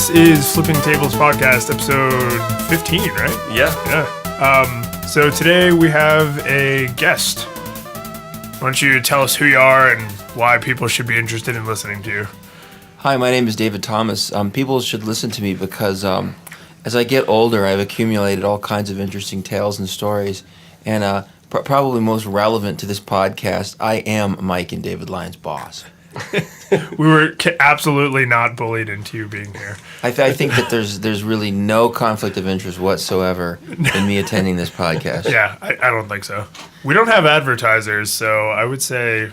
This is Flipping Tables Podcast, episode 15, right? Yeah. So today we have a guest. Why don't you tell us who you are and why people should be interested in listening to you? Hi, my name is David Thomas. People should listen to me because as I get older, I've accumulated all kinds of interesting tales and stories. And probably most relevant to this podcast, I am Mike and David Lyons' boss. We were absolutely not bullied into you being here. I think that there's really no conflict of interest whatsoever in me attending this podcast. Yeah, I don't think so. We don't have advertisers, so I would say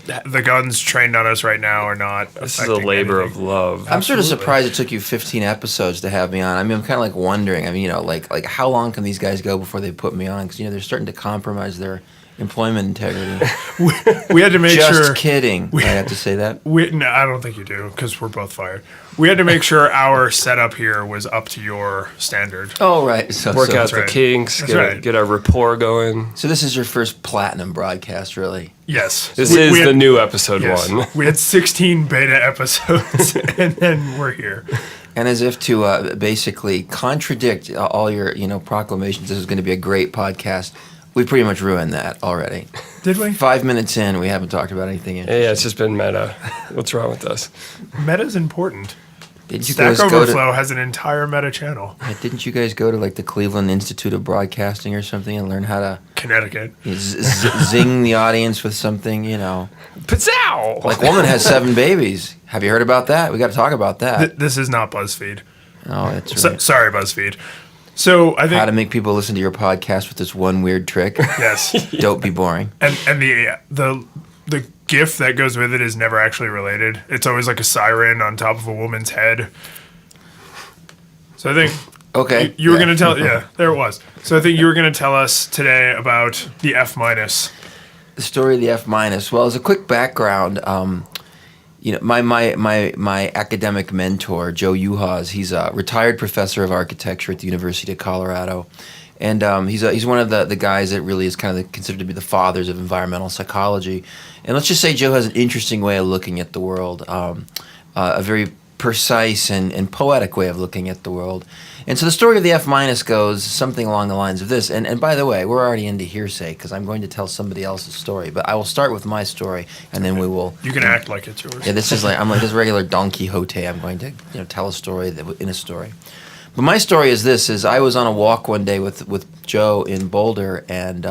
the guns trained on us right now are not. This is a labor of love. I'm sort of surprised it took you 15 episodes to have me on. I mean, I'm kind of like wondering. I mean, like how long can these guys go before they put me on? Because they're starting to compromise their employment integrity. We had to make Just sure. Just kidding. I have to say that. No, I don't think you do, because we're both fired. We had to make sure our setup here was up to your standard. Oh, right. Work out the kinks, get our rapport going. So this is your first platinum broadcast, really? Yes. This is the new episode one. We had 16 beta episodes, and then we're here. And as if to basically contradict all your proclamations, this is going to be a great podcast. We pretty much ruined that already. Did we? 5 minutes in, we haven't talked about anything interesting. Yeah, it's just been meta. What's wrong with us? Meta's important. Did you Stack guys Overflow has an entire meta channel. Didn't you guys go to the Cleveland Institute of Broadcasting or something and learn how to Connecticut zing the audience with something? Pizzow! Like woman has 7 babies. Have you heard about that? We got to talk about that. This is not BuzzFeed. Oh, that's right. Sorry, BuzzFeed. So I think how to make people listen to your podcast with this one weird trick. Yes. Don't be boring. And the GIF that goes with it is never actually related. It's always like a siren on top of a woman's head. So I think you were going to tell there it was. So I think you were going to tell us today about the F-. The story of the F-. Well, as a quick background, my academic mentor, Joe Uhas, he's a retired professor of architecture at the University of Colorado. And he's one of the guys that really is kind of considered to be the fathers of environmental psychology. And let's just say Joe has an interesting way of looking at the world, a very precise and poetic way of looking at the world. And so the story of the F- goes something along the lines of this. And by the way, we're already into hearsay because I'm going to tell somebody else's story. But I will start with my story, and then we will. You can act like it's yours. Yeah, this is I'm like this regular Don Quixote. I'm going to tell a story in a story. But my story is this: I was on a walk one day with Joe in Boulder, and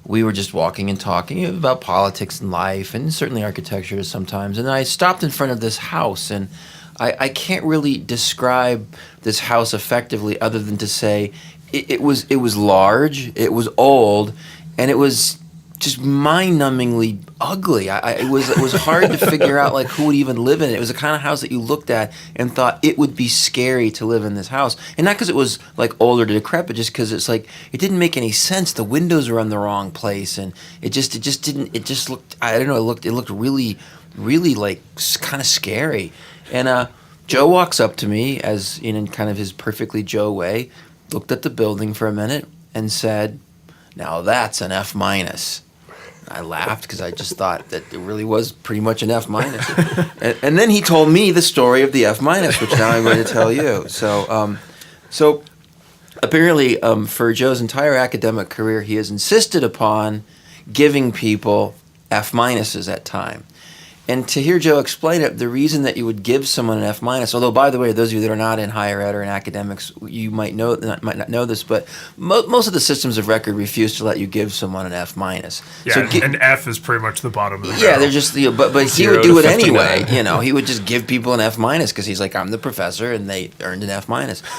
we were just walking and talking about politics and life, and certainly architecture sometimes. And I stopped in front of this house, and I can't really describe this house effectively other than to say it was large, it was old, and it was just mind-numbingly ugly. It was hard to figure out who would even live in it. It was the kind of house that you looked at and thought it would be scary to live in this house, and not because it was old or decrepit, just because it's it didn't make any sense. The windows were in the wrong place, and it just looked, I don't know, it looked really kind of scary. And Joe walks up to me as in kind of his perfectly Joe way, looked at the building for a minute and said, "Now that's an F-." I laughed because I just thought that it really was pretty much an F-. and then he told me the story of the F-, which now I'm going to tell you. So apparently for Joe's entire academic career, he has insisted upon giving people F- at time. And to hear Joe explain it, the reason that you would give someone an F-, although, by the way, those of you that are not in higher ed or in academics, you might not know this, but most of the systems of record refuse to let you give someone an F-. Yeah, so an F is pretty much the bottom of the barrel. Yeah, they're just, but he would do it anyway. He would just give people an F- because he's like, I'm the professor, and they earned an F-.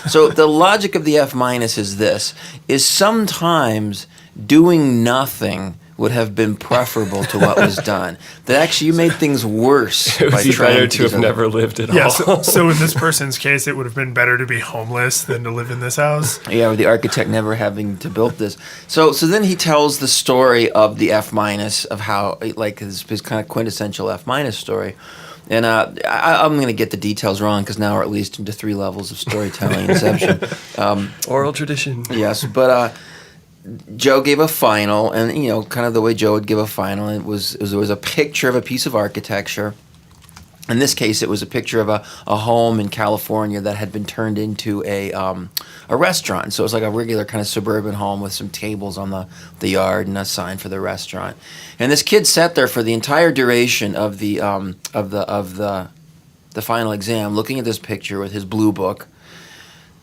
So the logic of the F- is this: is sometimes doing nothing would have been preferable to what was done. That actually you made things worse. It would be better to have never lived at all. Yeah, so in this person's case, it would have been better to be homeless than to live in this house. Yeah, with the architect never having to build this. So then he tells the story of the F-, of how, his kind of quintessential F- story. And I'm going to get the details wrong because now we're at least into 3 levels of storytelling inception. Oral tradition. Yes, but Joe gave a final, and kind of the way Joe would give a final, there was a picture of a piece of architecture, In this case, it was a picture of a home in California that had been turned into a restaurant. So it was like a regular kind of suburban home with some tables on the yard and a sign for the restaurant. And this kid sat there for the entire duration of the final exam, looking at this picture with his blue book.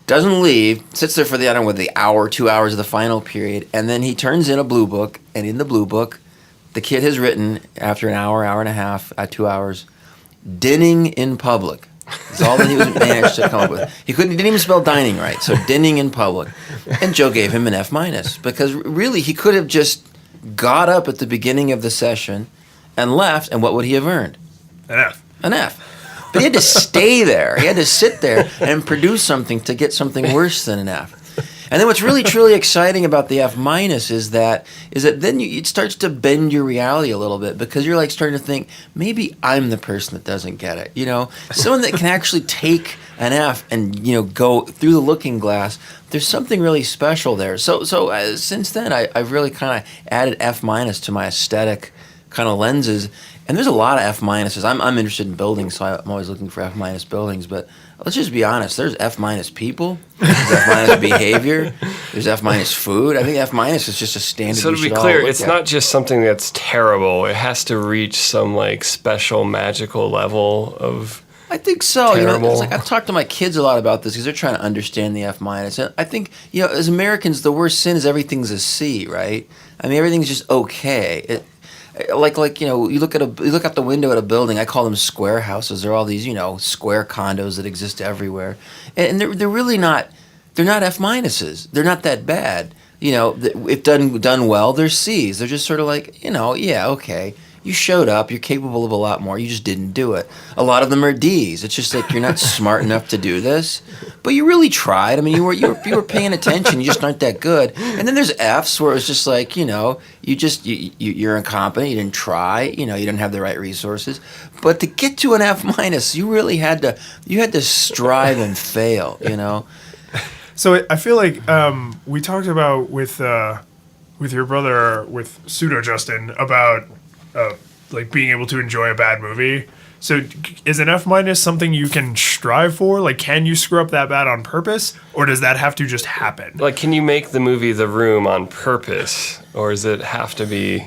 Doesn't leave, sits there for the, I don't know, the hour, 2 hours of the final period, and then he turns in a blue book, and in the blue book, the kid has written, after an hour, hour and a half, 2 hours, dinning in public. That's all that he was managed to come up with. He didn't even spell dining right, so dinning in public. And Joe gave him an F-, because really he could have just got up at the beginning of the session and left, and what would he have earned? An F. An F. But he had to stay there. He had to sit there and produce something to get something worse than an F. And then what's really, truly exciting about the F- is that then it starts to bend your reality a little bit, because you're like starting to think, maybe I'm the person that doesn't get it. You know, someone that can actually take an F and, you know, go through the looking glass. There's something really special there. So since then, I've really kind of added F- to my aesthetic kind of lenses. And there's a lot of F-. I'm interested in buildings, so I'm always looking for F- buildings. But let's just be honest. There's F- people. There's F- behavior. There's F- food. I think F- is just a standard. So to be clear, it's not just something that's terrible. It has to reach some like special magical level of. I think so. Terrible. You know, it's like I've talked to my kids a lot about this because they're trying to understand the F-. And I think, you know, as Americans, the worst sin is everything's a C, right? I mean, everything's just okay. Like you know, you look out the window at a building. I call them square houses. They're all these, you know, square condos that exist everywhere, and they're really not. They're not F-. They're not that bad. You know, if done well, they're C's. They're just sort of like, you know, yeah, okay. You showed up. You're capable of a lot more. You just didn't do it. A lot of them are D's. It's just like you're not smart enough to do this, but you really tried. I mean, you were paying attention. You just aren't that good. And then there's F's where it's just like, you know, you're incompetent. You didn't try. You know, you didn't have the right resources. But to get to an F-, you really had to strive and fail. You know. So I feel like we talked about with your brother, with Pseudo Justin, about like being able to enjoy a bad movie. So is an F- something you can strive for? Like, can you screw up that bad on purpose, or does that have to just happen? Like, can you make the movie The Room on purpose, or does it have to be?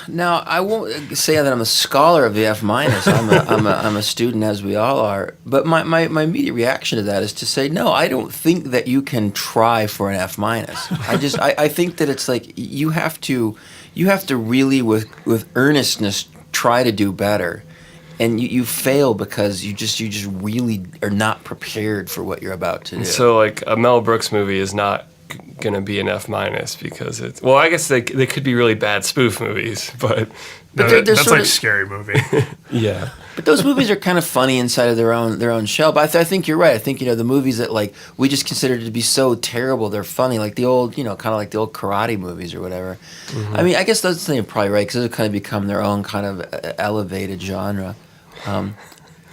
Now, I won't say that I'm a scholar of the F-. I'm a student, as we all are. But my immediate reaction to that is to say, no, I don't think that you can try for an F-. I think that it's like you have to really, with earnestness, try to do better. And you fail because you just really are not prepared for what you're about to do. So, like, a Mel Brooks movie is not going to be an F- because it's... Well, I guess they could be really bad spoof movies, but... No, that's like a scary movie. Yeah. But those movies are kind of funny inside of their own shell. But I think you're right. I think, you know, the movies that, like, we just consider to be so terrible, they're funny. Like the old, you know, kind of like the old karate movies or whatever. Mm-hmm. I mean, I guess that's probably right, because they've kind of become their own kind of elevated genre.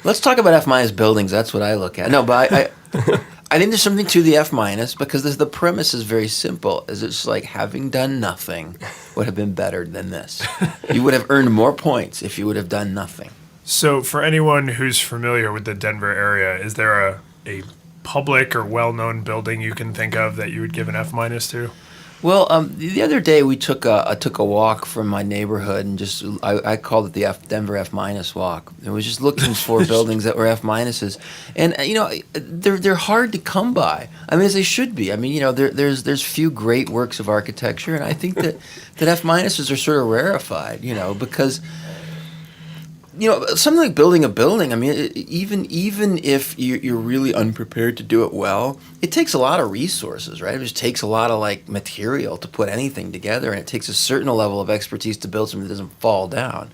Let's talk about F- buildings. That's what I look at. No, but I think there's something to the F- because the premise is very simple. It's like having done nothing would have been better than this. You would have earned more points if you would have done nothing. So for anyone who's familiar with the Denver area, is there a public or well-known building you can think of that you would give an F- to? Well, the other day we took a walk from my neighborhood, and just I called it the Denver F- walk. I was just looking for buildings that were F-, and you know they're hard to come by. I mean, as they should be. I mean, you know, there's few great works of architecture, and I think that F- are sort of rarefied. You know, because. You know, something like building a building, I mean, even if you're really unprepared to do it well, it takes a lot of resources, right? It just takes a lot of, like, material to put anything together, and it takes a certain level of expertise to build something that doesn't fall down.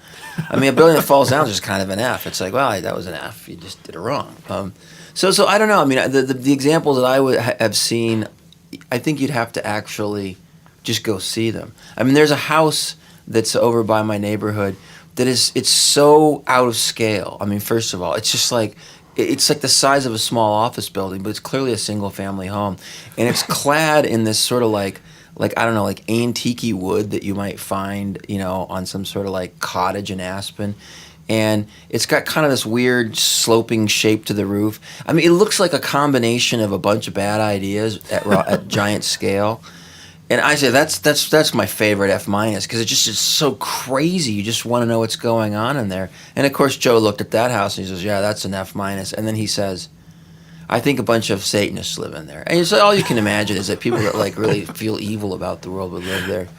I mean, a building that falls down is just kind of an F. It's like, well, that was an F. You just did it wrong. So I don't know. I mean, the examples that I would have seen, I think you'd have to actually just go see them. I mean, there's a house that's over by my neighborhood that it's so out of scale. I mean, first of all, it's just like, it's like the size of a small office building, but it's clearly a single family home. And it's clad in this sort of like I don't know, like antique wood that you might find, you know, on some sort of like cottage in Aspen. and it's got kind of this weird sloping shape to the roof. I mean, it looks like a combination of a bunch of bad ideas at giant scale. And I say that's my favorite F minus because it just is so crazy. You just want to know what's going on in there. And of course, Joe looked at that house and he says, "Yeah, that's an F minus." And then he says, "I think a bunch of Satanists live in there." And so all you can imagine is that people that like really feel evil about the world would live there.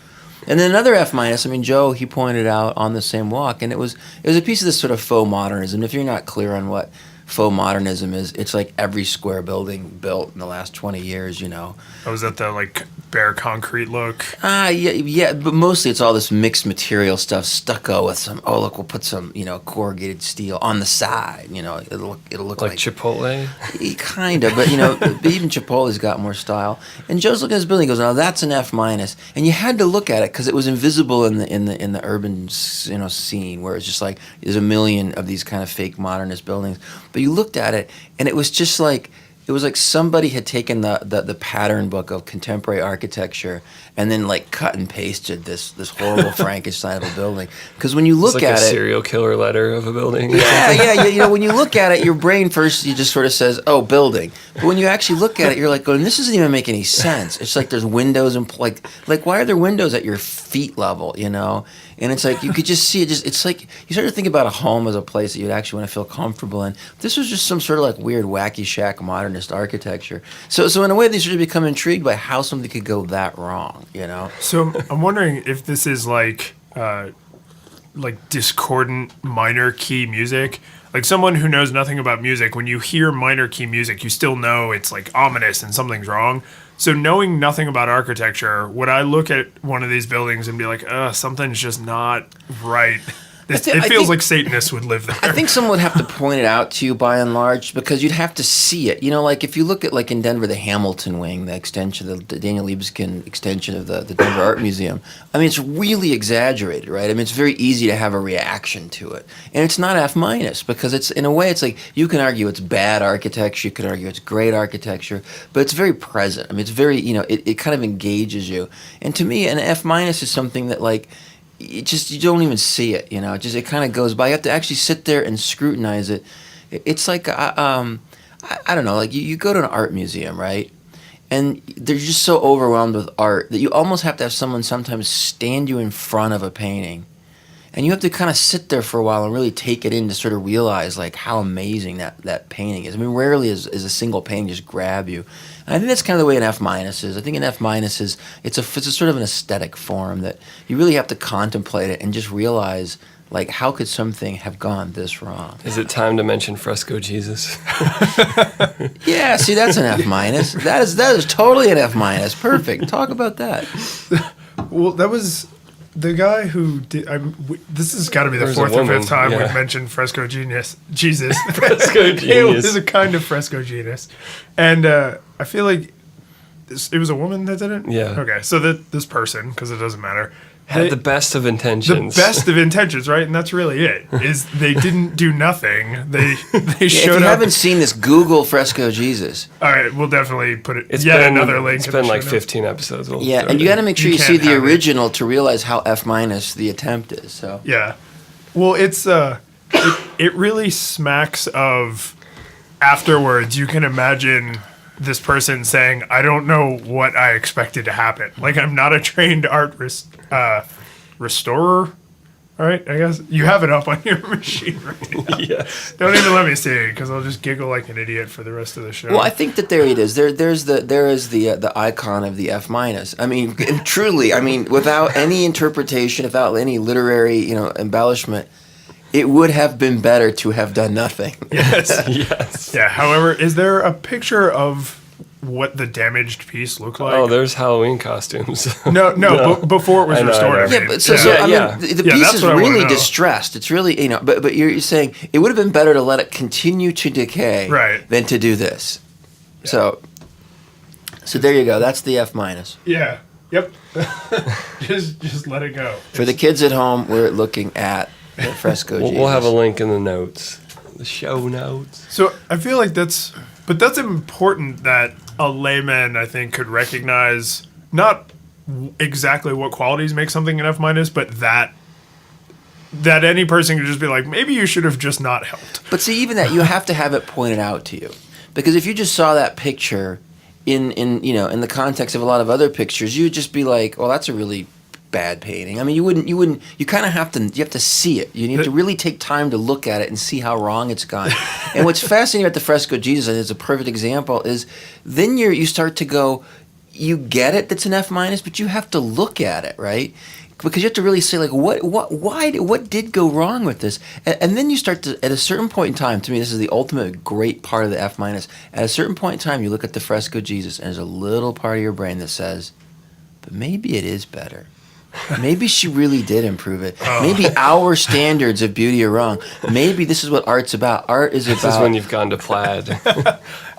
And then another F minus. I mean, Joe, he pointed out on the same walk, and it was a piece of this sort of faux modernism. If you're not clear on what faux modernism is, it's like every square building built in the last 20 years, you know. Oh, is that the like bare concrete look? Yeah, but mostly it's all this mixed material stuff, stucco with some. Oh, look, we'll put some, corrugated steel on the side. You know, it'll look like Chipotle. Kind of, but but even Chipotle's got more style. And Joe's looking at his building, he goes, "Oh, that's an F minus." And you had to look at it because it was invisible in the urban scene where it's just like there's a million of these kind of fake modernist buildings. But you looked at it, and it was just like somebody had taken the pattern book of contemporary architecture and then like cut and pasted this horrible Frankenstein of a building. Because when you look it's like at a it, serial killer letter of a building. Yeah. When you look at it, your brain first you just sort of says, "Oh, building." But when you actually look at it, you're like going, "This doesn't even make any sense." It's like there's windows and like why are there windows at your feet level? And it's like you could just see it. It's like you start to think about a home as a place that you'd actually want to feel comfortable in. This was just some sort of like weird wacky shack modernist architecture. So in a way, they sort of become intrigued by how something could go that wrong. So I'm wondering if this is like discordant minor key music. Like someone who knows nothing about music, when you hear minor key music, you still know it's like ominous and something's wrong. So knowing nothing about architecture, would I look at one of these buildings and be like, something's just not right? It feels like Satanists would live there. I think someone would have to point it out to you by and large because you'd have to see it. Like if you look at like in Denver, the Hamilton Wing, the extension, the Daniel Libeskind extension of the Denver Art Museum. I mean, it's really exaggerated, right? I mean, it's very easy to have a reaction to it. And it's not F minus because it's, in a way, it's like you can argue it's bad architecture, you can argue it's great architecture, but it's very present. I mean, it's very, it kind of engages you. And to me, an F minus is something that like, you don't even see it, it kind of goes by. You have to actually sit there and scrutinize it. It's like, I don't know, like you go to an art museum, right? And they're just so overwhelmed with art that you almost have to have someone sometimes stand you in front of a painting. And you have to kind of sit there for a while and really take it in to sort of realize like how amazing that painting is. I mean, rarely is a single painting just grab you. And I think that's kind of the way an F minus is. I think an F minus is it's a sort of an aesthetic form that you really have to contemplate it and just realize like how could something have gone this wrong. Is it time to mention Fresco Jesus? Yeah, see, that's an F minus. That is totally an F minus. Perfect. Talk about that. Well, that was the guy who did. This has got to be the fourth or fifth time we've mentioned Fresco Jesus. Fresco Genius. It was a kind of Fresco genius, and I feel like it was a woman that did it. Yeah. Okay, so this person, because it doesn't matter, had the best of intentions. The best of intentions, right? And that's really it. Is they didn't do nothing. They showed up. If you haven't seen this, Google Fresco Jesus. All right, we'll definitely put it. It's another link. It's been like 15 episodes. And you got to make sure you see the original to realize how F minus the attempt is. So yeah, well, it's it really smacks of afterwards. You can imagine this person saying, "I don't know what I expected to happen. Like I'm not a trained art restorer." All right, I guess you have it up on your machine right now. Yes. Don't even let me see it because I'll just giggle like an idiot for the rest of the show. Well, I think that there it is. There is the icon of the F minus. I mean, truly. I mean, without any interpretation, without any literary embellishment, it would have been better to have done nothing. Yes. Yes. Yeah. However, is there a picture of what the damaged piece looked like? Oh, there's Halloween costumes. No. Before it was restored. Yeah, but the piece is really distressed. It's really but you're saying it would have been better to let it continue to decay, right, than to do this. Yeah. So there you go. That's the F minus. Yeah. Yep. just let it go. For the kids at home, we're looking at the Fresco Jesus. We'll have a link in the notes, the show notes. So I feel like that's important that a layman, I think, could recognize not exactly what qualities make something an F minus, but that that any person could just be like, maybe you should have just not helped. But see, even that, you have to have it pointed out to you. Because if you just saw that picture in the context of a lot of other pictures, you'd just be like, well, that's a really bad painting. I mean, you kind of have to see it. You need to really take time to look at it and see how wrong it's gone. And what's fascinating about the fresco Jesus, and it's a perfect example, is then you start to go, you get it that's an F minus, but you have to look at it, right? Because you have to really say, like, what did go wrong with this? And then you start to, at a certain point in time, to me, this is the ultimate great part of the F minus. At a certain point in time, you look at the fresco Jesus, and there's a little part of your brain that says, but maybe it is better. Maybe she really did improve it. Maybe our standards of beauty are wrong. Maybe this is what art's about. Art is about. This is when you've gone to plaid.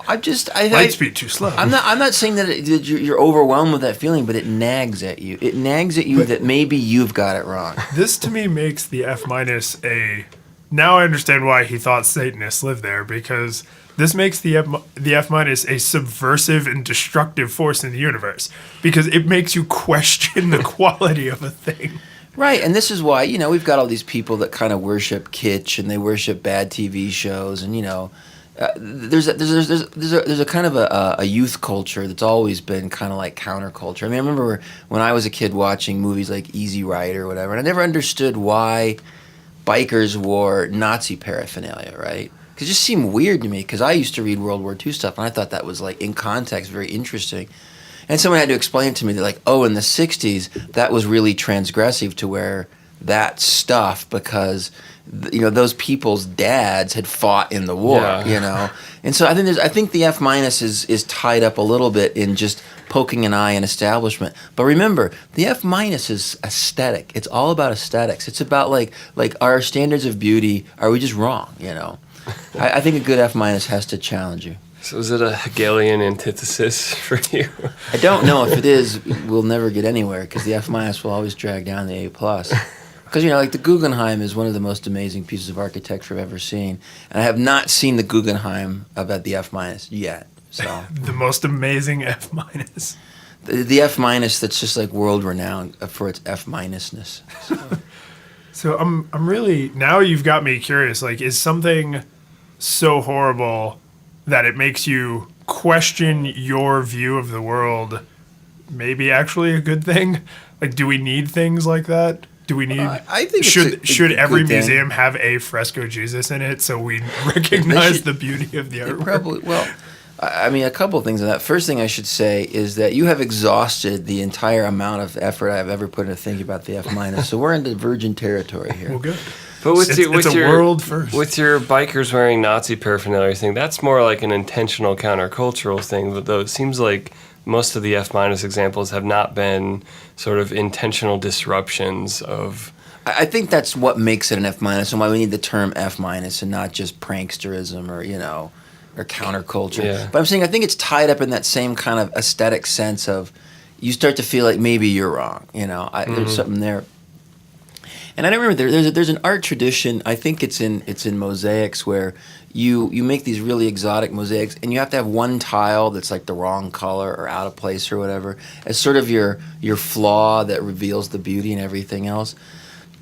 Light speed too slow. I'm not saying that you're overwhelmed with that feeling, but it nags at you. It nags at you that maybe you've got it wrong. This to me makes the F minus a. Now I understand why he thought Satanists lived there, because this makes the F minus a subversive and destructive force in the universe, because it makes you question the quality of a thing. Right, and this is why we've got all these people that kind of worship kitsch and they worship bad TV shows, and there's a kind of a youth culture that's always been kind of like counterculture. I mean, I remember when I was a kid watching movies like Easy Rider or whatever, and I never understood why bikers wore Nazi paraphernalia, right? Because it just seemed weird to me, because I used to read World War II stuff, and I thought that was, like, in context, very interesting. And someone had to explain to me that, like, in the 60s, that was really transgressive to wear that stuff because, those people's dads had fought in the war, And so I think the F minus is tied up a little bit in just poking an eye in establishment. But remember, the F minus is aesthetic. It's all about aesthetics. It's about, like our standards of beauty, are we just wrong, I think a good F minus has to challenge you. So is it a Hegelian antithesis for you? I don't know. If it is, we'll never get anywhere, because the F minus will always drag down the A plus. Because like the Guggenheim is one of the most amazing pieces of architecture I've ever seen, and I have not seen the Guggenheim about the F minus yet. So the most amazing F minus. The F minus that's just like world renowned for its F minusness. So I'm really, now you've got me curious. Like, is something so horrible that it makes you question your view of the world maybe actually a good thing? Like, do we need things like that? Do we need? I think should every museum have a fresco Jesus in it so we recognize the beauty of the artwork? Probably. Well, I mean, a couple of things on that. First thing I should say is that you have exhausted the entire amount of effort I've ever put into thinking about the F minus. So we're into virgin territory here. Well, good. But with it's a world first. With your bikers wearing Nazi paraphernalia thing, that's more like an intentional countercultural thing. But though it seems like most of the F minus examples have not been sort of intentional disruptions of. I think that's what makes it an F minus, and why we need the term F minus and not just pranksterism or or counterculture. Yeah. But I'm saying I think it's tied up in that same kind of aesthetic sense of you start to feel like maybe you're wrong. There's something there. And I don't remember there's an art tradition. I think it's in mosaics where you make these really exotic mosaics, and you have to have one tile that's like the wrong color or out of place or whatever as sort of your flaw that reveals the beauty and everything else.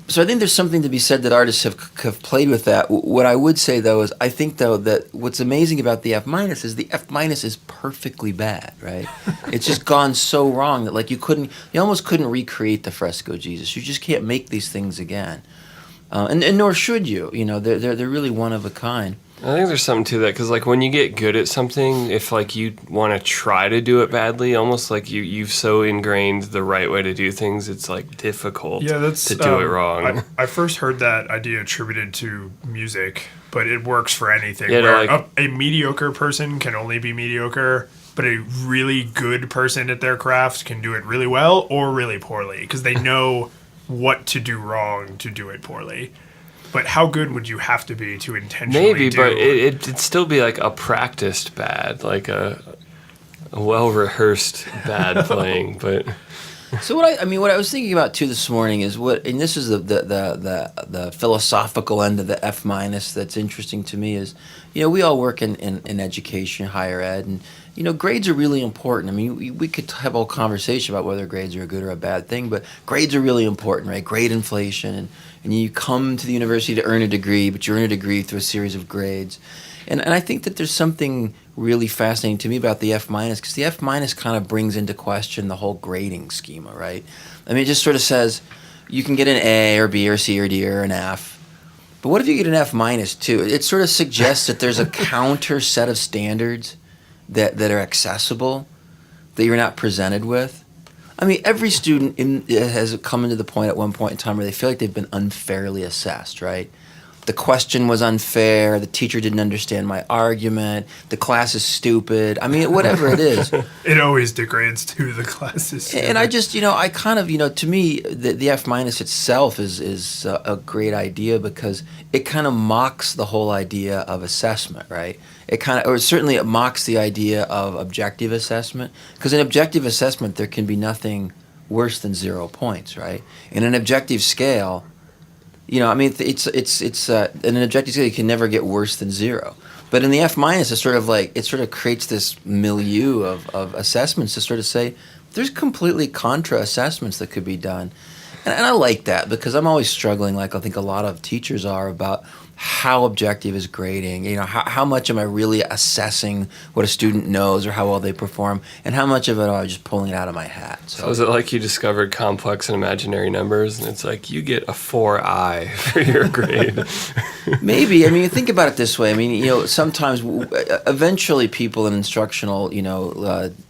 So I think there's something to be said that artists have played with that. What I would say, though, is I think, though, that what's amazing about the F minus is the F minus is perfectly bad, right? It's just gone so wrong that you almost couldn't recreate the fresco Jesus. You just can't make these things again, and nor should you. They're really one of a kind. I think there's something to that, because when you get good at something, if you want to try to do it badly, almost like you've so ingrained the right way to do things, it's difficult to do it wrong. I first heard that idea attributed to music, but it works for anything. Yeah, where a mediocre person can only be mediocre, but a really good person at their craft can do it really well or really poorly, because they know what to do wrong to do it poorly. But how good would you have to be to intentionally Maybe, do? but it'd still be a practiced bad, a well-rehearsed bad playing. But So what I was thinking about too this morning is and this is the philosophical end of the F minus that's interesting to me is, we all work in education, higher ed, and grades are really important. I mean, we could have a whole conversation about whether grades are a good or a bad thing, but grades are really important, right? Grade inflation, and you come to the university to earn a degree, but you earn a degree through a series of grades. And I think that there's something really fascinating to me about the F minus, because the F minus kind of brings into question the whole grading schema, right? I mean, it just sort of says you can get an A or B or C or D or an F. But what if you get an F minus too? It sort of suggests that there's a counter set of standards that are accessible that you're not presented with. I mean, every student has come into the point at one point in time where they feel like they've been unfairly assessed, right? The question was unfair. The teacher didn't understand my argument. The class is stupid. I mean, whatever it is. It always degrades to the class is stupid. And I just, I kind of, to me, the F minus itself is a great idea because it kind of mocks the whole idea of assessment, right? Certainly it mocks the idea of objective assessment, because in objective assessment there can be nothing worse than 0 points, right? In an objective scale, I mean, it's in an objective scale you can never get worse than 0. But in the F minus, it sort of creates this milieu of assessments to sort of say there's completely contra assessments that could be done, and I like that because I'm always struggling, like I think a lot of teachers are, about how objective is grading. How much am I really assessing what a student knows or how well they perform, and how much of it am I just pulling it out of my hat? So is it like you discovered complex and imaginary numbers, and it's like you get a 4i for your grade? Maybe. I mean, think about it this way. I mean, sometimes, eventually, people in instructional,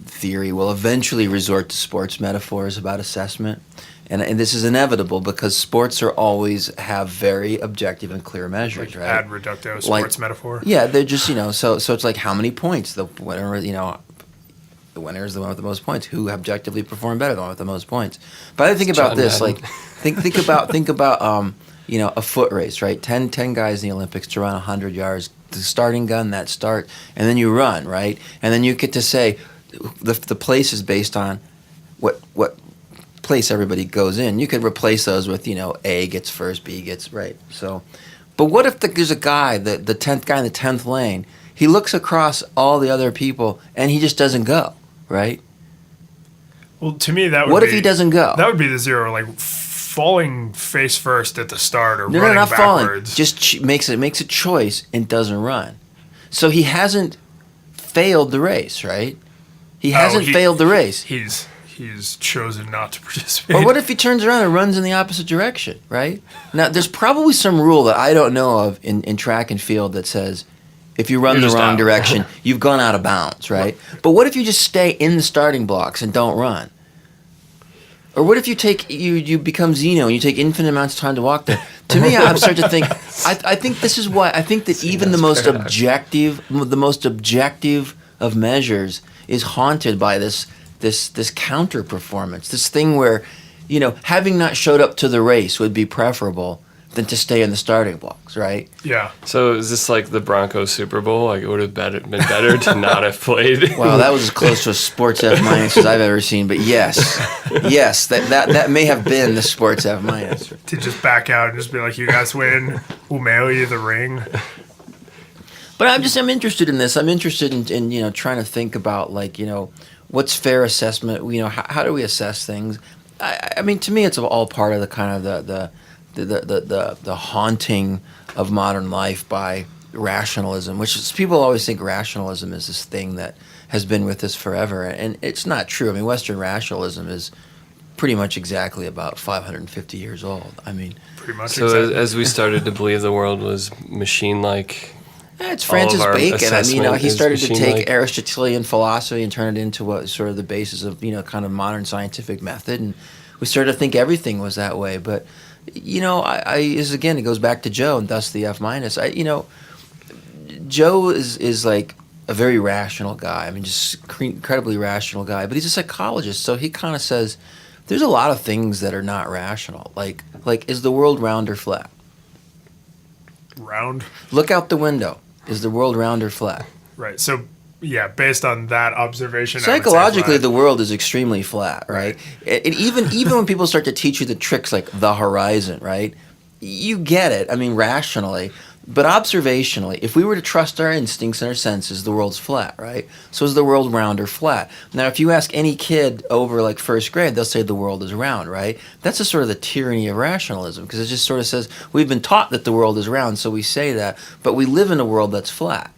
theory will eventually resort to sports metaphors about assessment. And this is inevitable because sports always have very objective and clear measures, right? Ad reducto sports metaphor. Yeah, they're just, so it's like how many points the winner, the winner is the one with the most points. Who objectively performed better, the one with the most points. But I think about this, like think about a foot race, right? 10 guys in the Olympics to run 100 yards, the starting gun, that start, and then you run, right? And then you get to say the place is based on what place everybody goes in. You could replace those with, A gets first, B gets right. So, but what if there's a guy, the 10th guy in the 10th lane, he looks across all the other people and he just doesn't go, right? Well, to me, that would What if he doesn't go? That would be the 0, like falling face first at the start or running not backwards. Falling. Just makes a choice and doesn't run. So he hasn't failed the race, right? He hasn't failed the race. He's chosen not to participate. Or what if he turns around and runs in the opposite direction, right? Now, there's probably some rule that I don't know of in track and field that says if you run the wrong direction, you've gone out of bounds, right? But what if you just stay in the starting blocks and don't run? Or what if you become Zeno and you take infinite amounts of time to walk there? To me, I'm starting to think, I think this is why, I think that even the most objective of measures is haunted by this counter performance, this thing where, having not showed up to the race would be preferable than to stay in the starting blocks, right? Yeah. So is this like the Broncos Super Bowl? Like it would have been better to not have played? Wow, that was as close to a sports F minus as I've ever seen. But yes, that may have been the sports F minus. To just back out and just be like, you guys win, we'll mail you the ring. But I'm interested in this. I'm interested in trying to think about what's fair assessment. How do we assess things? I mean, to me, it's all part of the kind of the haunting of modern life by rationalism, which is, people always think rationalism is this thing that has been with us forever, and it's not true. I mean, Western rationalism is pretty much exactly about 550 years old. I mean, pretty much. So exactly. as we started to believe the world was machine-like. It's Francis Bacon. I mean, he started to take Aristotelian philosophy and turn it into what sort of the basis of kind of modern scientific method, and we started to think everything was that way. But again, it goes back to Joe, and thus the F minus. Joe is like a very rational guy. I mean, just incredibly rational guy. But he's a psychologist, so he kind of says there's a lot of things that are not rational. Like is the world round or flat? Round. Look out the window. Is the world round or flat? Right. So based on that observation, psychologically, the world is extremely flat, right? Even when people start to teach you the tricks like the horizon, right? You get it. I mean, rationally, but observationally, if we were to trust our instincts and our senses, the world's flat, right? So is the world round or flat? Now, if you ask any kid over like first grade, they'll say the world is round, right? That's a sort of the tyranny of rationalism, because it just sort of says we've been taught that the world is round, so we say that, but we live in a world that's flat.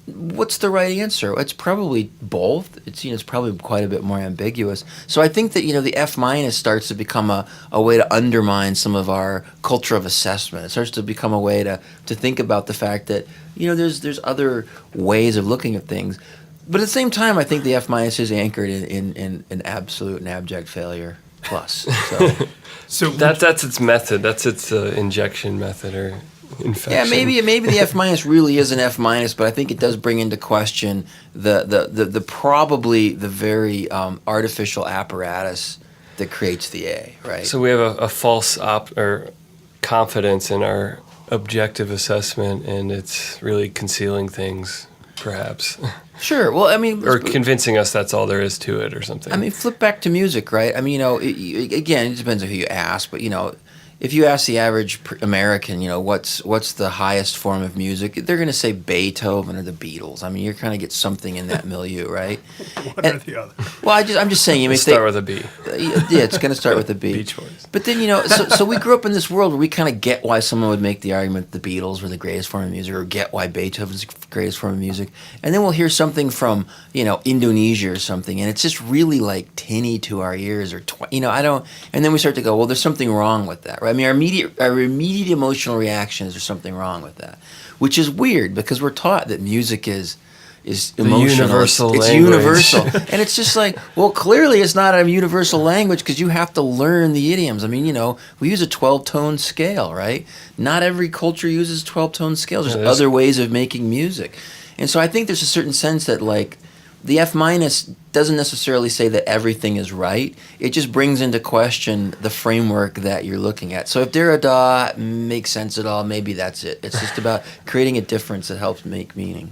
What's the right answer? It's probably both. It's probably quite a bit more ambiguous. So I think that the F minus starts to become a way to undermine some of our culture of assessment. It starts to become a way to think about the fact that there's other ways of looking at things. But at the same time, I think the F minus is anchored in an absolute and abject failure plus. So that's its method. That's its injection method or infection. Yeah, maybe the F minus really is an F minus, but I think it does bring into question the probably the very artificial apparatus that creates the A, right? So we have a false or confidence in our objective assessment, and it's really concealing things, perhaps. Sure. Well, I mean, or convincing us that's all there is to it, or something. I mean, flip back to music, right? I mean, again, it depends on who you ask, but if you ask the average American, what's the highest form of music, they're going to say Beethoven or the Beatles. I mean, you're kind of get something in that milieu, right? One or the other. Well, I'm just saying. Start with a B. Yeah, it's going to start with a B. Beach Boys. But then so we grew up in this world where we kind of get why someone would make the argument that the Beatles were the greatest form of music, or get why Beethoven's the greatest form of music, and then we'll hear something from Indonesia or something, and it's just really like tinny to our ears, or I don't, and then we start to go, well, there's something wrong with that, right? I mean, our immediate emotional reaction is there's something wrong with that, which is weird because we're taught that music is emotional. Universal it's language. Universal. And it's just like, well, clearly it's not a universal language because you have to learn the idioms. I mean, we use a 12-tone scale, right? Not every culture uses 12-tone scales. There's other ways of making music. And so I think there's a certain sense that, like, the F minus doesn't necessarily say that everything is right. It just brings into question the framework that you're looking at. So if Derrida makes sense at all, maybe that's it. It's just about creating a difference that helps make meaning.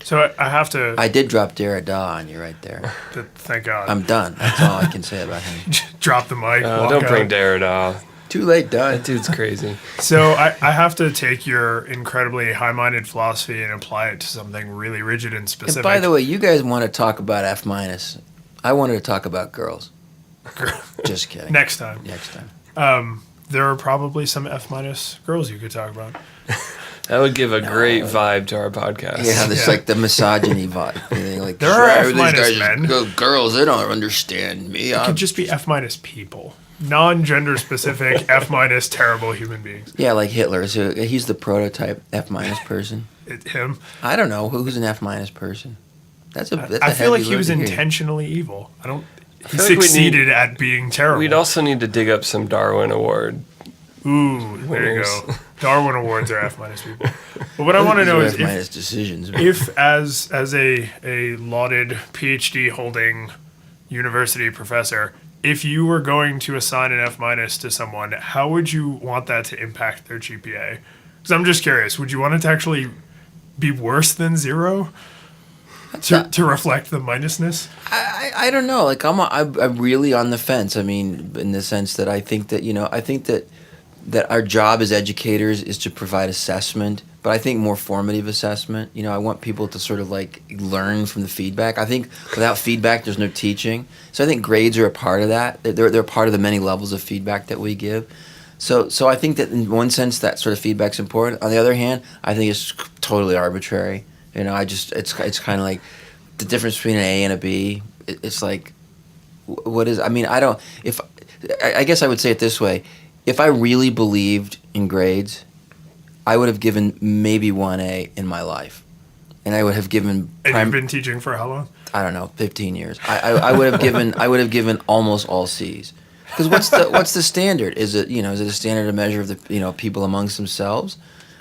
So I have to... I did drop Derrida on you right there. Thank God. I'm done. That's all I can say about him. Drop the mic. Don't bring Derrida. Too late, done. That dude's crazy. So I have to take your incredibly high-minded philosophy and apply it to something really rigid and specific. And by the way, you guys want to talk about F minus. I wanted to talk about girls. Just kidding. Next time. There are probably some F minus girls you could talk about. That would give a great vibe to our podcast. Yeah, there's like the misogyny vibe. Like, there are F minus men. Girls, they don't understand me. It could just be F minus people. Non-gender specific F minus terrible human beings. Yeah, like Hitler. So he's the prototype F minus person. Him? I don't know who's an F minus person. I feel like he was intentionally evil. He feel like succeeded at being terrible. We'd also need to dig up some Darwin Award. Ooh, there you go. Darwin Awards are F minus people. But what I want to know is F-minus decisions. If as a lauded PhD holding university professor, if you were going to assign an F minus to someone, how would you want that to impact their GPA? Because I'm just curious, would you want it to actually be worse than 0 to reflect the minusness? I don't know. Like I'm really on the fence. I mean, in the sense that I think that our job as educators is to provide assessment, but I think more formative assessment. I want people to sort of like learn from the feedback. I think without feedback, there's no teaching. So I think grades are a part of that. They're part of the many levels of feedback that we give. So I think that in one sense that sort of feedback's important. On the other hand, I think it's totally arbitrary. It's kind of like the difference between an A and a B. It's like, what is? I mean, I guess I would say it this way. If I really believed in grades, I would have given maybe 1A in my life, and I would have given. And you've been teaching for how long? I don't know, 15 years. I would have given almost all C's. Because what's the standard? Is it a standard, a measure of the people amongst themselves,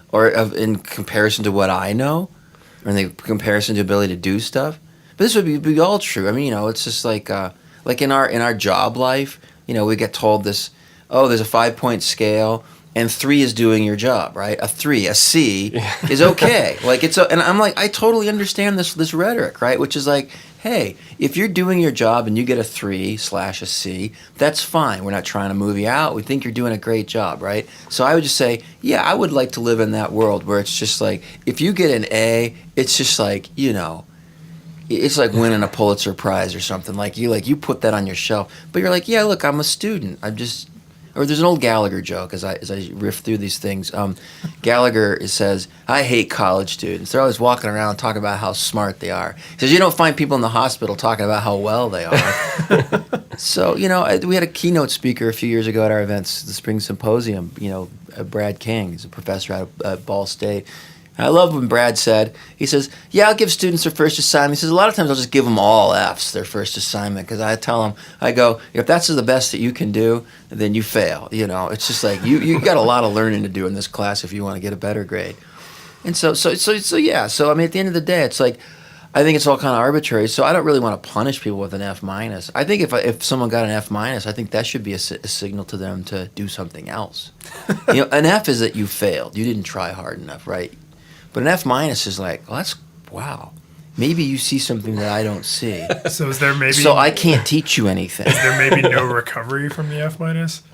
or in comparison to what I know, or in the comparison to ability to do stuff? But this would be all true. I mean, it's just like in our job life, we get told this. Oh, there's a 5-point scale, and 3 is doing your job, right? A 3, a C is okay. Like and I'm like, I totally understand this rhetoric, right? Which is like, hey, if you're doing your job and you get a 3/a C, that's fine. We're not trying to move you out. We think you're doing a great job, right? So I would just say, yeah, I would like to live in that world where it's just like, if you get an A, it's just like, it's like winning a Pulitzer Prize or something. Like you put that on your shelf, but you're like, yeah, look, I'm a student. Or there's an old Gallagher joke as I riff through these things. Gallagher says, I hate college students. They're always walking around talking about how smart they are. He says, you don't find people in the hospital talking about how well they are. So, we had a keynote speaker a few years ago at our events, the Spring Symposium, Brad King. He's a professor at Ball State. I love when Brad he says, yeah, I'll give students their first assignment. He says, a lot of times I'll just give them all Fs, their first assignment, because I tell them, I go, if that's the best that you can do, then you fail. It's just like, you got a lot of learning to do in this class if you want to get a better grade. And so yeah. So, I mean, at the end of the day, it's like, I think it's all kind of arbitrary, so I don't really want to punish people with an F-. I think if someone got an F-, I think that should be a signal to them to do something else. An F is that you failed. You didn't try hard enough, right? But an F- is like, well, wow. Maybe you see something that I don't see. So is there maybe? So I can't teach you anything. Is there maybe no recovery from the F-?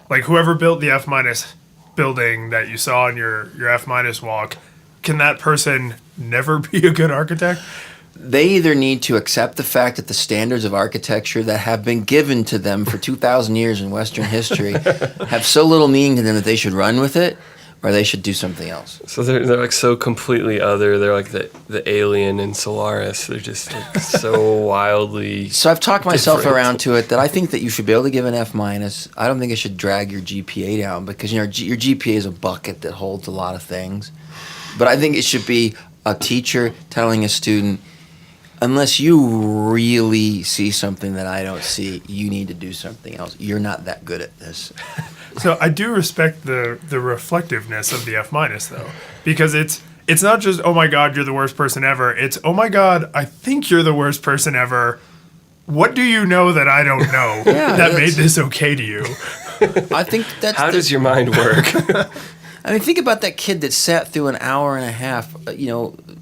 Like whoever built the F- building that you saw on your F- walk, can that person never be a good architect? They either need to accept the fact that the standards of architecture that have been given to them for 2,000 years in Western history have so little meaning to them that they should run with it, or they should do something else. So they're like so completely other. They're like the alien in Solaris. They're just like so wildly. So I've talked myself different. around to it that I think that you should be able to give an F-. I don't think it should drag your GPA down because your GPA is a bucket that holds a lot of things. But I think it should be a teacher telling a student, unless you really see something that I don't see, you need to do something else. You're not that good at this. So I do respect the reflectiveness of the F- though, because it's not just, oh my God, you're the worst person ever. It's, oh my God, I think you're the worst person ever. What do you know that I don't know that made this okay to you? I think that's how does your mind work? I mean, think about that kid that sat through an hour and a half,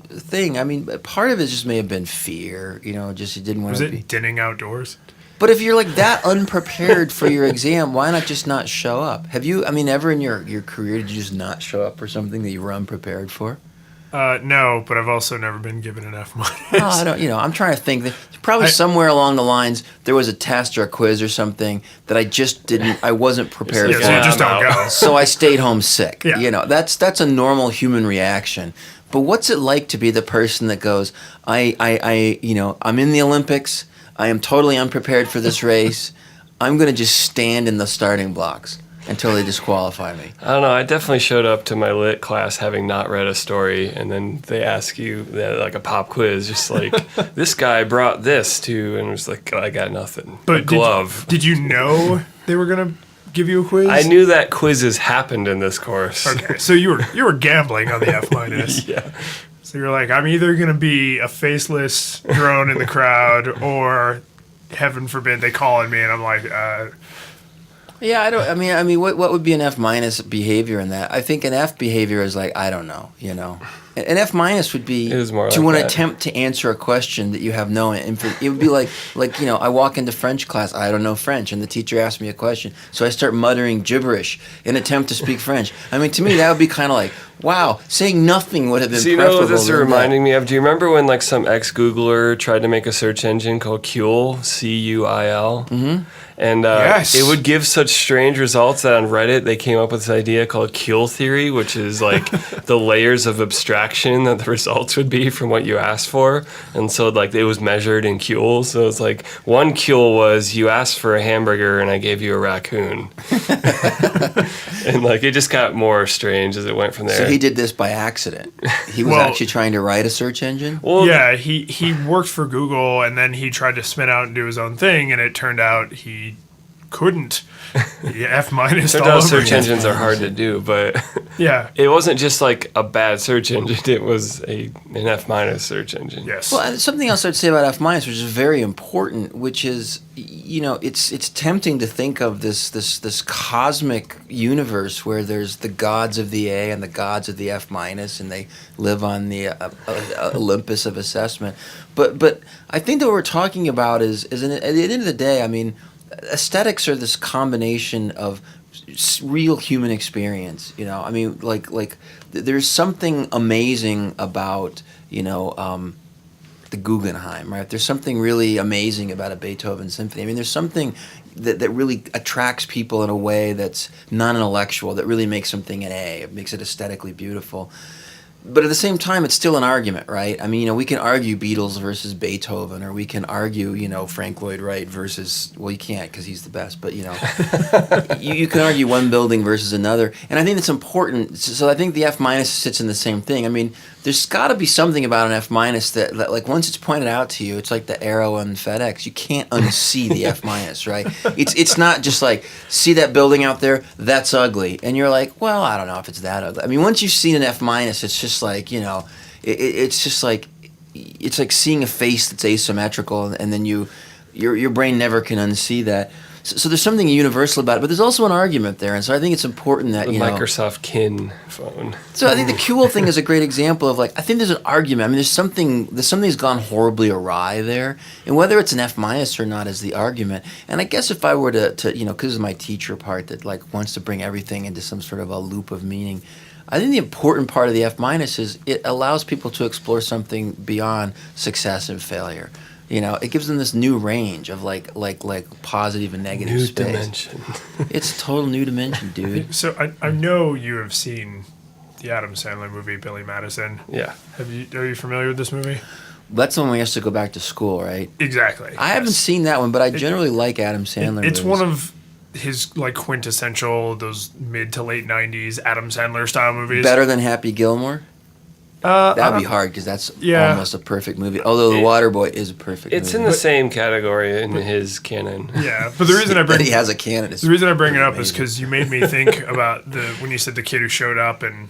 thing. I mean, part of it just may have been fear, just he didn't want to be. Was it dinning outdoors? But if you're like that unprepared for your exam, why not just not show up? Have you, ever in your career, did you just not show up for something that you were unprepared for? No, but I've also never been given an F-. I don't, I'm trying to think. Probably somewhere along the lines, there was a test or a quiz or something that I wasn't prepared for. So you just don't go. So I stayed home sick. Yeah. That's a normal human reaction. But what's it like to be the person that goes, I'm in the Olympics. I am totally unprepared for this race. I'm going to just stand in the starting blocks until they disqualify me. I don't know. I definitely showed up to my lit class having not read a story, and then they ask you like a pop quiz, just like this guy brought this to, and it was like I got nothing. But a glove. Did you know they were going to give you a quiz? I knew that quizzes happened in this course. Okay, so you were gambling on the F-. Yeah. So you're like, I'm either going to be a faceless drone in the crowd, or heaven forbid they call on me, and I'm like, Yeah, I don't. I mean, what would be an F- behavior in that? I think an F behavior is like, I don't know. An F- would be to attempt to answer a question that you have no info. It would be like I walk into French class, I don't know French, and the teacher asks me a question, so I start muttering gibberish in an attempt to speak French. I mean, to me, that would be kind of like, wow, saying nothing would have been preferable. So this is reminding me of, do you remember when like some ex-Googler tried to make a search engine called Cuil, C-U-I-L? Mm-hmm. And it would give such strange results that on Reddit they came up with this idea called Cuil theory, which is like the layers of abstraction that the results would be from what you asked for. And so like it was measured in Cuil. So it's like one Cuil was you asked for a hamburger and I gave you a raccoon. And like it just got more strange as it went from there. So he did this by accident. He was actually trying to write a search engine? Well, yeah, he worked for Google and then he tried to spin out and do his own thing, and it turned out he couldn't. F minus. No doubt search engines are hard to do, but yeah, it wasn't just like a bad search engine. It was an F minus search engine. Yes. Well, something else I'd say about F minus, which is very important, which is, you know, it's tempting to think of this cosmic universe where there's the gods of the A and the gods of the F minus, and they live on the Olympus of assessment. But I think that what we're talking about is at the end of the day, I mean, aesthetics are this combination of real human experience. You know, I mean, like there's something amazing about, you know, the Guggenheim, right? There's something really amazing about a Beethoven symphony. I mean, there's something that really attracts people in a way that's non-intellectual, that really makes something an A. It makes it aesthetically beautiful. But at the same time, it's still an argument, right? I mean, you know, we can argue Beatles versus Beethoven, or we can argue, you know, Frank Lloyd Wright versus, well, you can't because he's the best, but, you know, you can argue one building versus another. And I think it's important. So I think the F minus sits in the same thing. I mean, there's got to be something about an F minus that, like, once it's pointed out to you, it's like the arrow on FedEx. You can't unsee the F minus, right? It's not just like, see that building out there? That's ugly. And you're like, well, I don't know if it's that ugly. I mean, once you've seen an F minus, it's just like, you know, it's just like, it's like seeing a face that's asymmetrical, and then your brain never can unsee that. So there's something universal about it, but there's also an argument there, and so I think it's important that, you know, Microsoft Kin phone. So I think the Cool thing is a great example of, like, I think there's an argument. I mean, something's gone horribly awry there, and whether it's an F minus or not is the argument. And I guess if I were to you know, because of my teacher part that, like, wants to bring everything into some sort of a loop of meaning, I think the important part of the F minus is it allows people to explore something beyond success and failure. You know, it gives them this new range of like positive and negative new space. Dimension. It's a total new dimension, dude. So I know you have seen the Adam Sandler movie Billy Madison. Yeah. Are you familiar with this movie? That's the one we has to go back to school, right? Exactly. I haven't seen that one, but I generally like Adam Sandler It's movies. one of his, like, quintessential, those mid to late 90s Adam Sandler style movies. Better than Happy Gilmore? That'd be hard because that's almost a perfect movie. Although The Waterboy is a perfect movie. It's in the same category in his canon. Yeah, but the reason I bring he has a canon. The reason I bring it up is because you made me think about when you said the kid who showed up and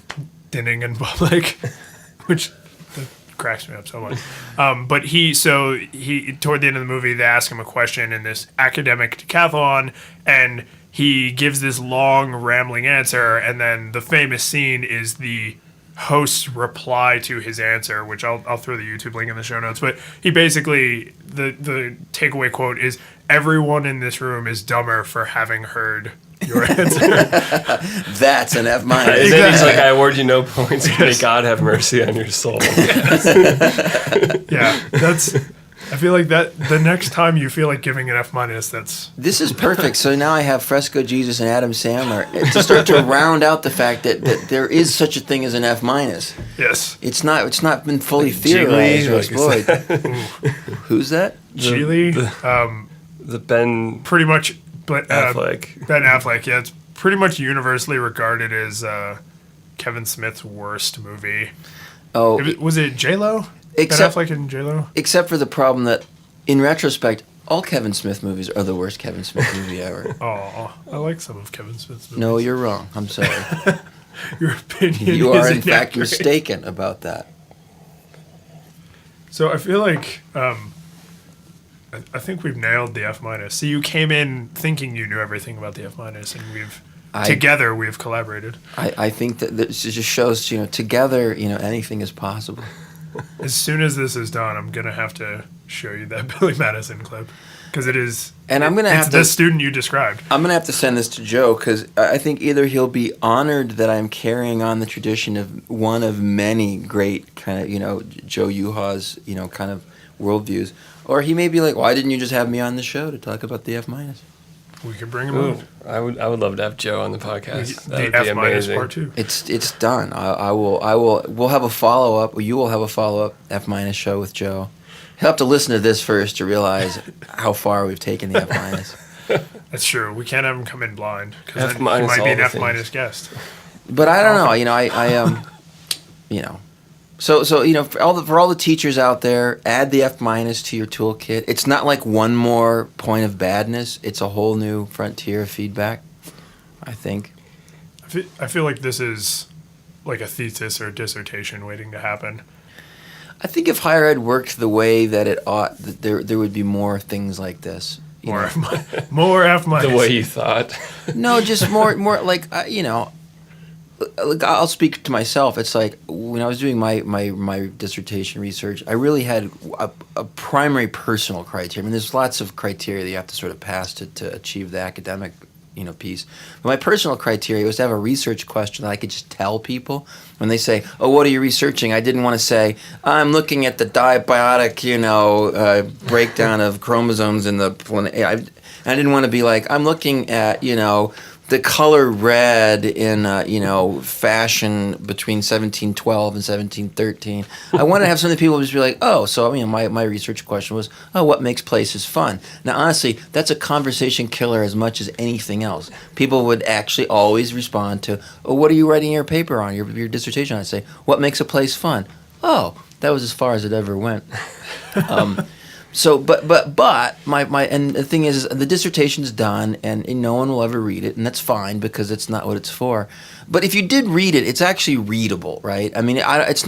dinning in public, which cracks me up so much. But he toward the end of the movie, they ask him a question in this academic decathlon, and he gives this long rambling answer, and then the famous scene is the host's reply to his answer, which I'll throw the YouTube link in the show notes. But he basically, the takeaway quote is, "Everyone in this room is dumber for having heard your answer." That's an F minus. And then he's like, "I award you no points. May God have mercy on your soul." Yeah, that's. I feel like that the next time you feel like giving an F minus, This is perfect. So now I have Fresco Jesus and Adam Sandler to start to round out the fact that there is such a thing as an F minus. Yes. It's not been fully theorized or explored. Who's that? Geely. The Ben Pretty much. But Affleck. Ben Affleck. Yeah, it's pretty much universally regarded as Kevin Smith's worst movie. Oh, Was it J-Lo? Ben Affleck and J-Lo? Except for the problem that, in retrospect, all Kevin Smith movies are the worst Kevin Smith movie ever. Oh, I like some of Kevin Smith's movies. No, you're wrong. I'm sorry. Your opinion You are, is in fact, inaccurate. mistaken about that. So I feel like I think we've nailed the F minus. So you came in thinking you knew everything about the F minus, and together we've collaborated. I think that this just shows, you know, together, you know, anything is possible. As soon as this is done, I'm gonna have to show you that Billy Madison clip because it is. And I'm gonna it's have to. the student you described. I'm gonna have to send this to Joe because I think either he'll be honored that I'm carrying on the tradition of one of many great kind of, you know, Joe Yuha's, you know, kind of worldviews, or he may be like, "Why didn't you just have me on the show to talk about the F minus?" We could bring him on. I would love to have Joe on the podcast. That would The be F minus amazing. part 2. It's done. We'll have a follow up. You will have a follow up F minus show with Joe. He'll have to listen to this first to realize how far we've taken the F minus. That's true. We can't have him come in blind because F then he minus might be all an the F things. minus guest. But I don't know. You know, I you know, So for all the teachers out there, add the F- to your toolkit. It's not like one more point of badness. It's a whole new frontier of feedback, I think. I feel like this is like a thesis or a dissertation waiting to happen. I think if higher ed worked the way that it ought, there would be more things like this. More F-. The way you thought. No, just more like Look, I'll speak to myself. It's like when I was doing my dissertation research, I really had a primary personal criteria. I mean, there's lots of criteria that you have to sort of pass to achieve the academic, piece. But my personal criteria was to have a research question that I could just tell people when they say, "Oh, what are you researching?" I didn't want to say, "I'm looking at the dibiotic, breakdown of chromosomes in the." I didn't want to be like, "I'm looking at, the color red in fashion between 1712 and 1713. I wanted to have something people would just be like, oh, so my research question was, oh, what makes places fun? Now, honestly, that's a conversation killer as much as anything else. People would actually always respond to, oh, what are you writing your paper on, your dissertation? I'd say, what makes a place fun? Oh, that was as far as it ever went. So, but my and the thing is the dissertation's done, and no one will ever read it, and that's fine because it's not what it's for. But if you did read it, it's actually readable, right? I mean, it's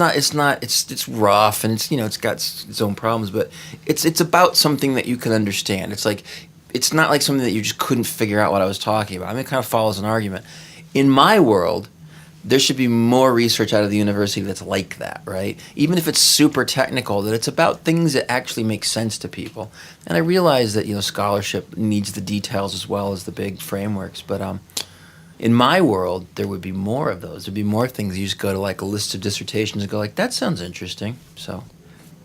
rough and it's got its own problems, but it's about something that you can understand. It's not like something that you just couldn't figure out what I was talking about. I mean, it kind of follows an argument. In my world, there should be more research out of the university that's like that, right? Even if it's super technical, that it's about things that actually make sense to people. And I realize that, scholarship needs the details as well as the big frameworks. But in my world, there would be more of those. There'd be more things. You just go to like a list of dissertations and go like, that sounds interesting. So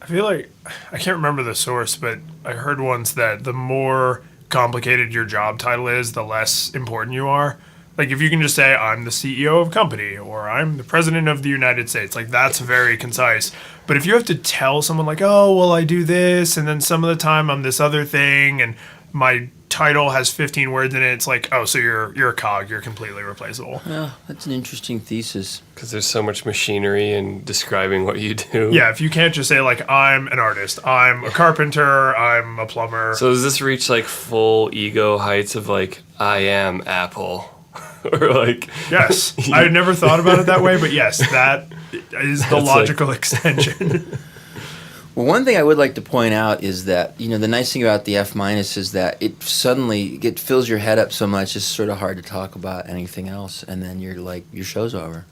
I feel like, I can't remember the source, but I heard once that the more complicated your job title is, the less important you are. Like, if you can just say, I'm the CEO of a company, or I'm the president of the United States, like, that's very concise. But if you have to tell someone, like, oh, well, I do this, and then some of the time I'm this other thing, and my title has 15 words in it, it's like, oh, so you're a cog, you're completely replaceable. Yeah, that's an interesting thesis. Because there's so much machinery in describing what you do. Yeah, if you can't just say, like, I'm an artist, I'm a carpenter, I'm a plumber. So does this reach, like, full ego heights of, like, I am Apple? Or like, yes, I had never thought about it that way, but yes, that is the logical extension. Well, one thing I would like to point out is that the nice thing about the F- is that it fills your head up so much it's sort of hard to talk about anything else, and then you're like your show's over.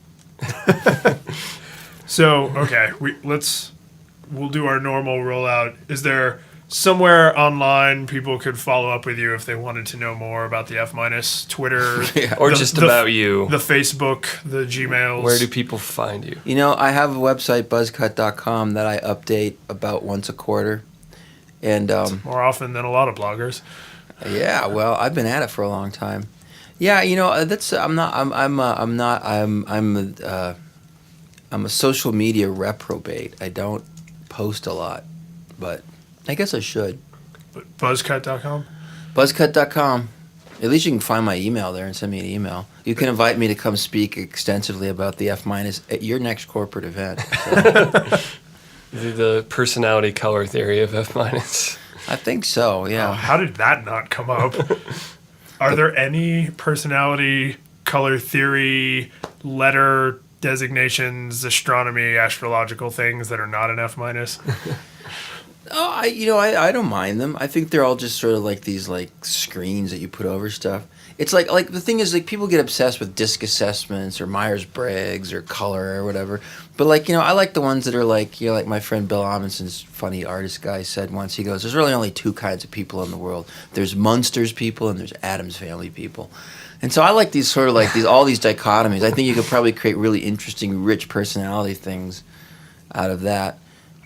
So okay, we'll do our normal rollout. Is there somewhere online people could follow up with you if they wanted to know more about the F-, Twitter, yeah. Or just about you, the Facebook, the Gmails? Where do people find you? I have a website, buzzcut.com, that I update about once a quarter, and more often than a lot of bloggers. Yeah, well, I've been at it for a long time. Yeah, that's I'm a social media reprobate. I don't post a lot, but I guess I should. But buzzcut.com? Buzzcut.com. At least you can find my email there and send me an email. You can invite me to come speak extensively about the F- at your next corporate event. So. The personality color theory of F-. I think so, yeah. Oh, how did that not come up? Are there any personality color theory letter designations, astronomy, astrological things that are not an F-? Oh, I don't mind them. I think they're all just sort of like these like screens that you put over stuff. It's like the thing is like people get obsessed with disc assessments or Myers-Briggs or color or whatever. But I like the ones that are like like my friend Bill Amundsen's funny artist guy said once. He goes, "There's really only two kinds of people in the world. There's Munsters people and there's Addams Family people." And so I like these sort of like all these dichotomies. I think you could probably create really interesting, rich personality things out of that.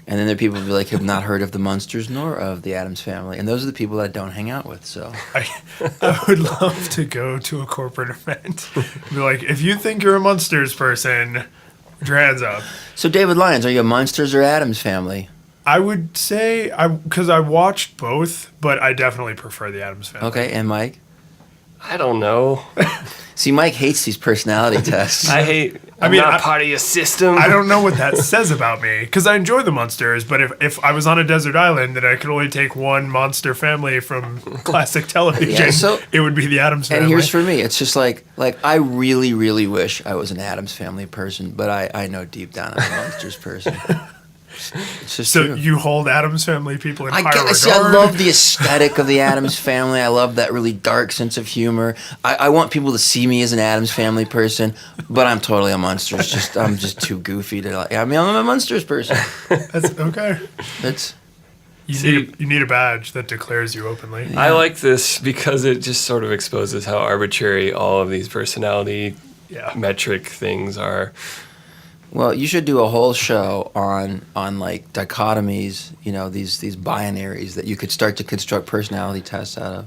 And then there are people who have not heard of the Munsters nor of the Addams Family, and those are the people that I don't hang out with. So I would love to go to a corporate event. Be like, if you think you're a Munsters person, put your hands up. So David Lyons, are you a Munsters or Addams Family? I would say because I watched both, but I definitely prefer the Addams Family. Okay, and Mike? I don't know. See, Mike hates these personality tests. I I'm not part of your system. I don't know what that says about me, because I enjoy the Munsters, but if I was on a desert island and I could only take one monster family from classic television, it would be the Addams Family. And here's for me, it's just like I really, really wish I was an Addams Family person, but I know deep down I'm a Munsters person. It's just true. You hold Addams Family people in high regard? I love the aesthetic of the Addams Family. I love that really dark sense of humor. I want people to see me as an Addams Family person, but I'm totally a Munsters. I'm just too goofy to like. I'm a Munsters person. That's okay. You need a badge that declares you openly. I like this because it just sort of exposes how arbitrary all of these personality metric things are. Well, you should do a whole show on like dichotomies, these binaries that you could start to construct personality tests out of.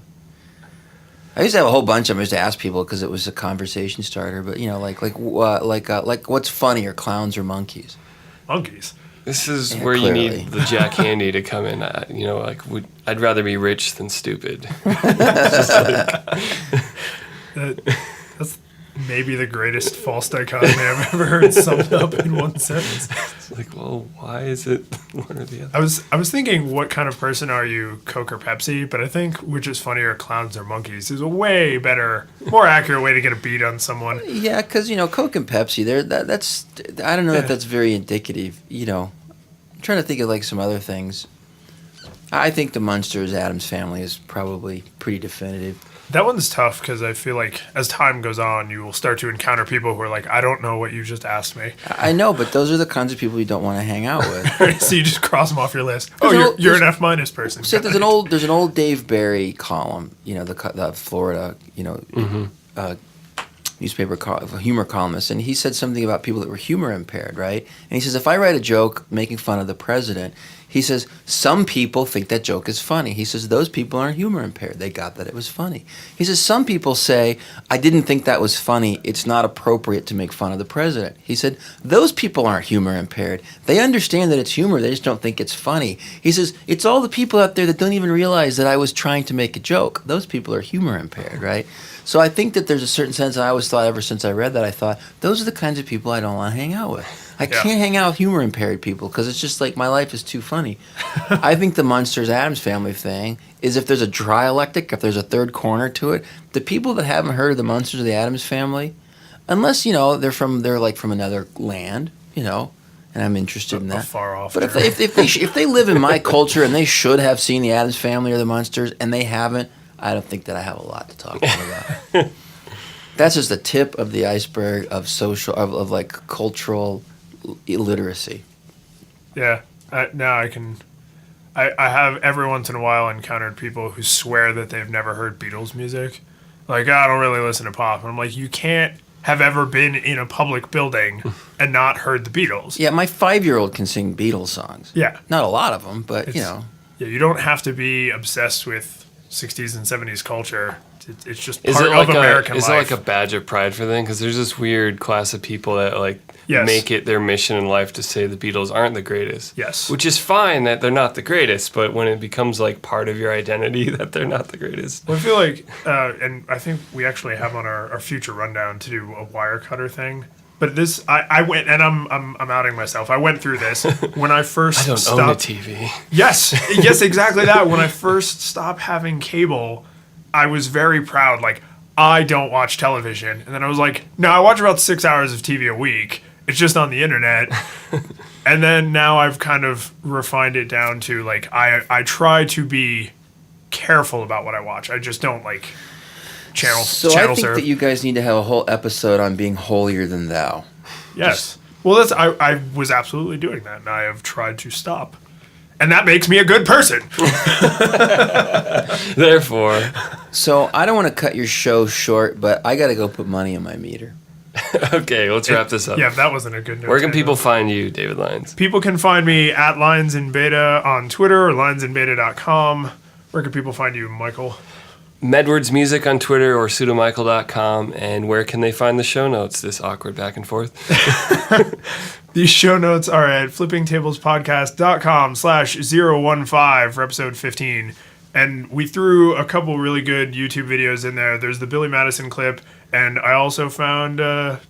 I used to have a whole bunch of them. I used to ask people because it was a conversation starter. But like what's funnier, clowns or monkeys? Monkeys. This is where clearly. You need the Jack Handy to come in. I'd rather be rich than stupid. That's maybe the greatest false dichotomy I've ever heard summed up in one sentence. It's like, well, why is it one or the other? I was thinking, what kind of person are you, Coke or Pepsi? But I think which is funnier, clowns or monkeys, is a way better, more accurate way to get a beat on someone. Yeah, because Coke and Pepsi, that's I don't know if that's very indicative. I'm trying to think of like some other things. I think the Munsters Addams Family is probably pretty definitive. That one's tough because I feel like as time goes on, you will start to encounter people who are like, I don't know what you just asked me. I know, but those are the kinds of people you don't want to hang out with. So you just cross them off your list. Oh, you're an F- person. So there's an old Dave Barry column, the Florida, newspaper humor columnist, and he said something about people that were humor impaired, right? And he says, if I write a joke making fun of the president, he says, some people think that joke is funny. He says, those people aren't humor impaired. They got that it was funny. He says, some people say, I didn't think that was funny. It's not appropriate to make fun of the president. He said, those people aren't humor impaired. They understand that it's humor. They just don't think it's funny. He says, it's all the people out there that don't even realize that I was trying to make a joke. Those people are humor impaired, right? So I think that there's a certain sense, I always thought, ever since I read that, I thought, those are the kinds of people I don't want to hang out with. I can't hang out with humor impaired people because it's just like my life is too funny. I think the Munsters Addams Family thing is if there's a dialectic, if there's a third corner to it, the people that haven't heard of the Munsters or the Addams Family, unless they're from another land, and I'm interested in that. Far off. But if they live in my culture and they should have seen the Addams Family or the Munsters and they haven't, I don't think that I have a lot to talk to them about. That's just the tip of the iceberg of of like cultural illiteracy. Yeah. Now I can. I have every once in a while encountered people who swear that they've never heard Beatles music. Like, I don't really listen to pop. And I'm like, you can't have ever been in a public building and not heard the Beatles. Yeah, my 5-year-old can sing Beatles songs. Yeah. Not a lot of them, but Yeah, you don't have to be obsessed with 60s and 70s culture. It's just part of American life. Is it like a badge of pride for them? Because there's this weird class of people that make it their mission in life to say the Beatles aren't the greatest. Yes. Which is fine that they're not the greatest, but when it becomes like part of your identity that they're not the greatest. Well, I feel like, and I think we actually have on our future rundown to do a wire cutter thing. But this, I went, and I'm outing myself. I went through this when I first stopped. I don't own a TV. Yes, exactly that. When I first stopped having cable, I was very proud. Like, I don't watch television. And then I was like, no, I watch about 6 hours of TV a week. It's just on the internet. And then now I've kind of refined it down to, like, I try to be careful about what I watch. I just don't, like, channel So I think that you guys need to have a whole episode on being holier than thou. Yes. Well, I was absolutely doing that, and I have tried to stop. And that makes me a good person. Therefore. So I don't want to cut your show short, but I got to go put money in my meter. Okay, let's wrap this up. Yeah, that wasn't a good note. Where can people find you, David Lyons? People can find me at Lyons in Beta on Twitter or lyonsinbeta.com. Where can people find you, Michael? Medwards Music on Twitter or pseudomichael.com. And where can they find the show notes, this awkward back and forth? These show notes are at flippingtablespodcast.com/015 for episode 15. And we threw a couple really good YouTube videos in there. There's the Billy Madison clip, and I also found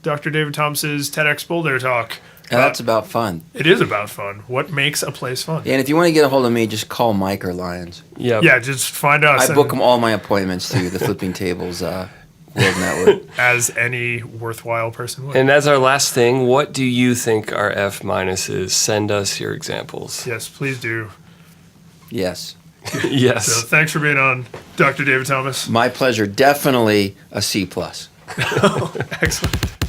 Dr. David Thomas's TEDx Boulder talk. That's about fun. It is about fun. What makes a place fun? Yeah, and if you want to get a hold of me, just call Mike or Lyons. Yeah, just find us. I book all my appointments through the Flipping Tables World Network. As any worthwhile person would. And as our last thing, what do you think are F minuses? Send us your examples. Yes, please do. Yes. Yes. So thanks for being on, Dr. David Thomas. My pleasure. Definitely a C+. Excellent.